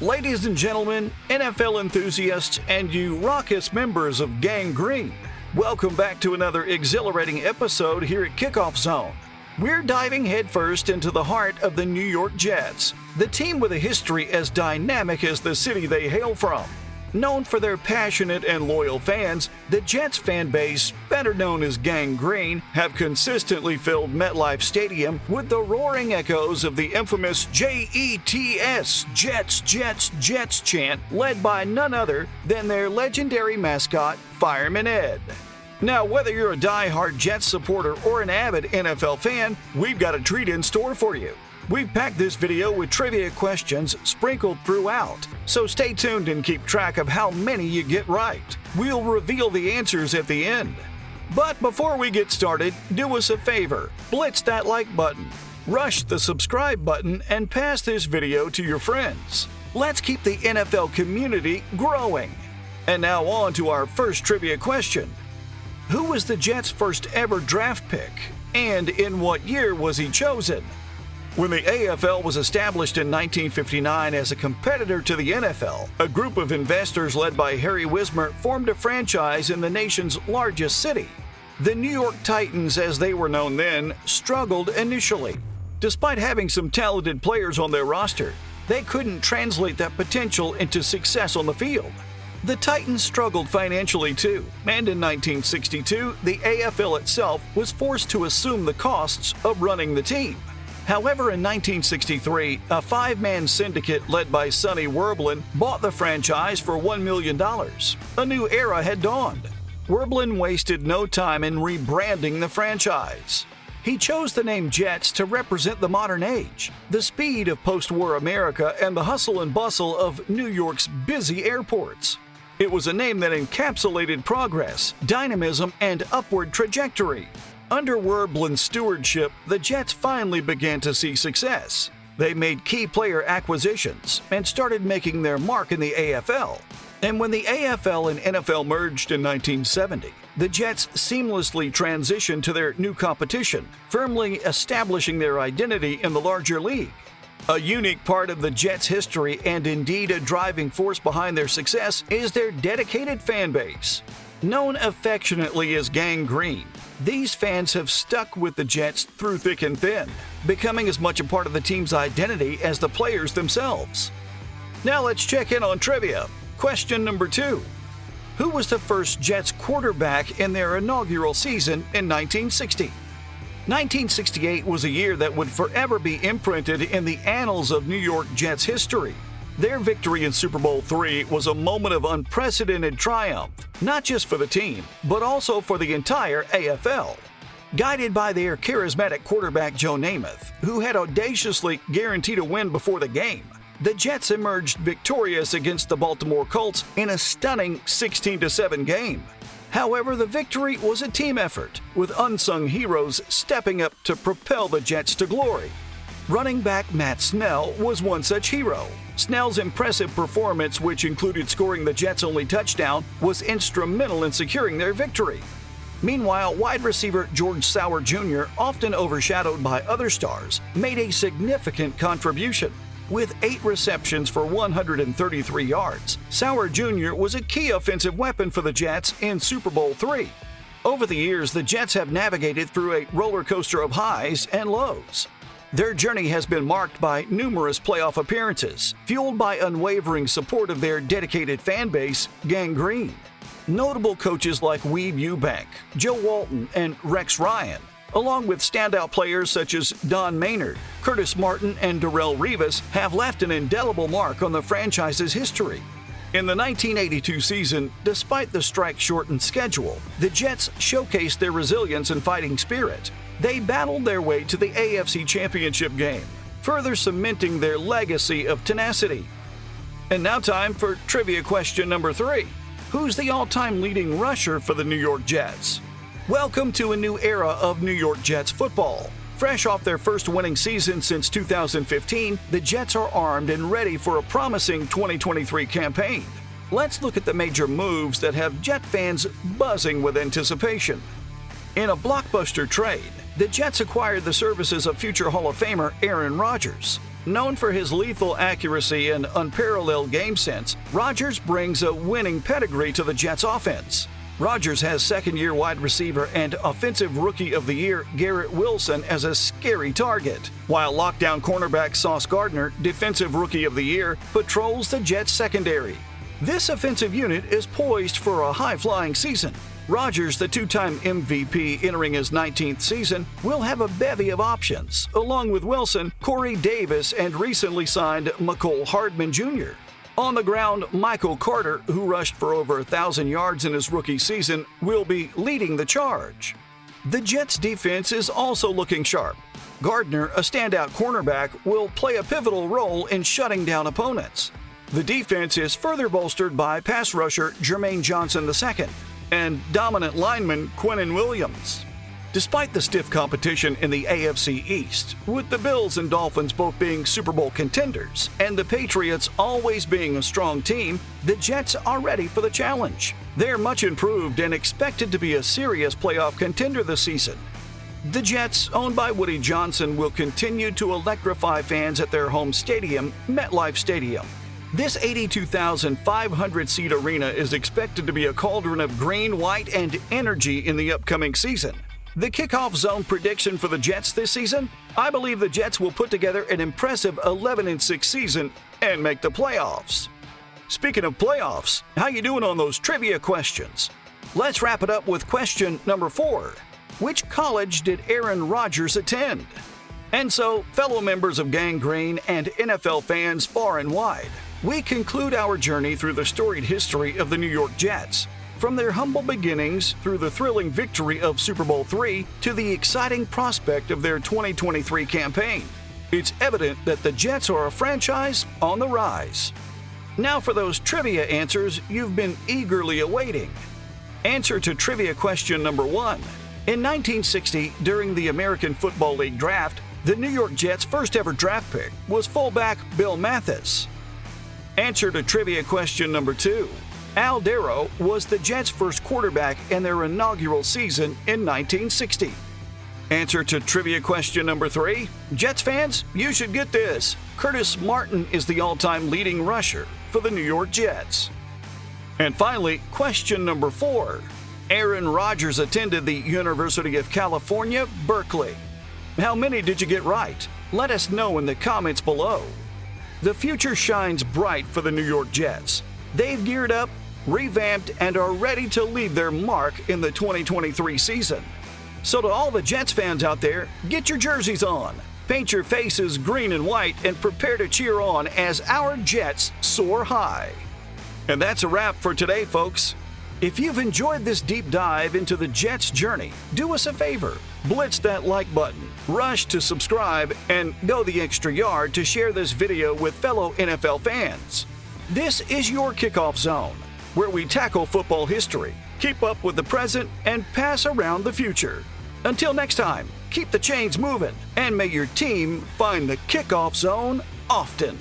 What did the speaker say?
Ladies and gentlemen, NFL enthusiasts, and you raucous members of Gang Green, welcome back to another exhilarating episode here at Kickoff Zone. We're diving headfirst into the heart of the New York Jets, the team with a history as dynamic as the city they hail from. Known for their passionate and loyal fans, the Jets fan base, better known as Gang Green, have consistently filled MetLife Stadium with the roaring echoes of the infamous Jets, Jets, Jets, Jets chant, led by none other than their legendary mascot, Fireman Ed. Now, whether you're a die-hard Jets supporter or an avid NFL fan, we've got a treat in store for you. We've packed this video with trivia questions sprinkled throughout, so stay tuned and keep track of how many you get right. We'll reveal the answers at the end. But before we get started, do us a favor, blitz that like button, rush the subscribe button, and pass this video to your friends. Let's keep the NFL community growing. And now on to our first trivia question. Who was the Jets' first ever draft pick, and in what year was he chosen? When the AFL was established in 1959 as a competitor to the NFL, a group of investors led by Harry Wismer formed a franchise in the nation's largest city. The New York Titans, as they were known then, struggled initially. Despite having some talented players on their roster, they couldn't translate that potential into success on the field. The Titans struggled financially too, and in 1962, the AFL itself was forced to assume the costs of running the team. However, in 1963, a five-man syndicate led by Sonny Werblin bought the franchise for $1 million. A new era had dawned. Werblin wasted no time in rebranding the franchise. He chose the name Jets to represent the modern age, the speed of post-war America, and the hustle and bustle of New York's busy airports. It was a name that encapsulated progress, dynamism, and upward trajectory. Under Werblin's stewardship, the Jets finally began to see success. They made key player acquisitions and started making their mark in the AFL. And when the AFL and NFL merged in 1970, the Jets seamlessly transitioned to their new competition, firmly establishing their identity in the larger league. A unique part of the Jets' history, and indeed a driving force behind their success, is their dedicated fan base. Known affectionately as Gang Green, these fans have stuck with the Jets through thick and thin, becoming as much a part of the team's identity as the players themselves. Now let's check in on trivia. Question number 2. Who was the first Jets quarterback in their inaugural season in 1960? 1968 was a year that would forever be imprinted in the annals of New York Jets history. Their victory in Super Bowl III was a moment of unprecedented triumph, not just for the team, but also for the entire AFL. Guided by their charismatic quarterback Joe Namath, who had audaciously guaranteed a win before the game, the Jets emerged victorious against the Baltimore Colts in a stunning 16-7 game. However, the victory was a team effort, with unsung heroes stepping up to propel the Jets to glory. Running back Matt Snell was one such hero. Snell's impressive performance, which included scoring the Jets' only touchdown, was instrumental in securing their victory. Meanwhile, wide receiver George Sauer Jr., often overshadowed by other stars, made a significant contribution. With 8 receptions for 133 yards, Sauer Jr. was a key offensive weapon for the Jets in Super Bowl III. Over the years, the Jets have navigated through a roller coaster of highs and lows. Their journey has been marked by numerous playoff appearances, fueled by unwavering support of their dedicated fan base, Gang Green. Notable coaches like Weeb Eubank, Joe Walton, and Rex Ryan, along with standout players such as Don Maynard, Curtis Martin, and Darrelle Revis, have left an indelible mark on the franchise's history. In the 1982 season, despite the strike-shortened schedule, the Jets showcased their resilience and fighting spirit. They battled their way to the AFC Championship game, further cementing their legacy of tenacity. And now time for trivia question number 3. Who's the all-time leading rusher for the New York Jets? Welcome to a new era of New York Jets football. Fresh off their first winning season since 2015, the Jets are armed and ready for a promising 2023 campaign. Let's look at the major moves that have Jet fans buzzing with anticipation. In a blockbuster trade, the Jets acquired the services of future Hall of Famer Aaron Rodgers. Known for his lethal accuracy and unparalleled game sense, Rodgers brings a winning pedigree to the Jets offense. Rodgers has second-year wide receiver and Offensive Rookie of the Year Garrett Wilson as a scary target, while lockdown cornerback Sauce Gardner, Defensive Rookie of the Year, patrols the Jets secondary. This offensive unit is poised for a high-flying season. Rodgers, the two-time MVP entering his 19th season, will have a bevy of options, along with Wilson, Corey Davis, and recently signed McCole Hardman Jr. On the ground, Michael Carter, who rushed for over 1,000 yards in his rookie season, will be leading the charge. The Jets' defense is also looking sharp. Gardner, a standout cornerback, will play a pivotal role in shutting down opponents. The defense is further bolstered by pass rusher Jermaine Johnson II and dominant lineman Quinnen Williams. Despite the stiff competition in the AFC East, with the Bills and Dolphins both being Super Bowl contenders and the Patriots always being a strong team, the Jets are ready for the challenge. They're much improved and expected to be a serious playoff contender this season. The Jets, owned by Woody Johnson, will continue to electrify fans at their home stadium, MetLife Stadium. This 82,500-seat arena is expected to be a cauldron of green, white, and energy in the upcoming season. The Kickoff Zone prediction for the Jets this season? I believe the Jets will put together an impressive 11-6 season and make the playoffs. Speaking of playoffs, how you doing on those trivia questions? Let's wrap it up with question number 4. Which college did Aaron Rodgers attend? And so, fellow members of Gang Green and NFL fans far and wide, we conclude our journey through the storied history of the New York Jets. From their humble beginnings through the thrilling victory of Super Bowl III to the exciting prospect of their 2023 campaign, it's evident that the Jets are a franchise on the rise. Now for those trivia answers you've been eagerly awaiting. Answer to trivia question number 1. In 1960, during the American Football League draft, the New York Jets' first ever draft pick was fullback Bill Mathis. Answer to trivia question number 2. Al Darrow was the Jets' first quarterback in their inaugural season in 1960. Answer to trivia question number 3. Jets fans, you should get this. Curtis Martin is the all-time leading rusher for the New York Jets. And finally, question number 4. Aaron Rodgers attended the University of California, Berkeley. How many did you get right? Let us know in the comments below. The future shines bright for the New York Jets. They've geared up, revamped, and are ready to leave their mark in the 2023 season. So to all the Jets fans out there, get your jerseys on, paint your faces green and white, and prepare to cheer on as our Jets soar high. And that's a wrap for today, folks. If you've enjoyed this deep dive into the Jets' journey, do us a favor. Blitz that like button, rush to subscribe, and go the extra yard to share this video with fellow NFL fans. This is your Kickoff Zone, where we tackle football history, keep up with the present, and pass around the future. Until next time, keep the chains moving, and may your team find the Kickoff Zone often.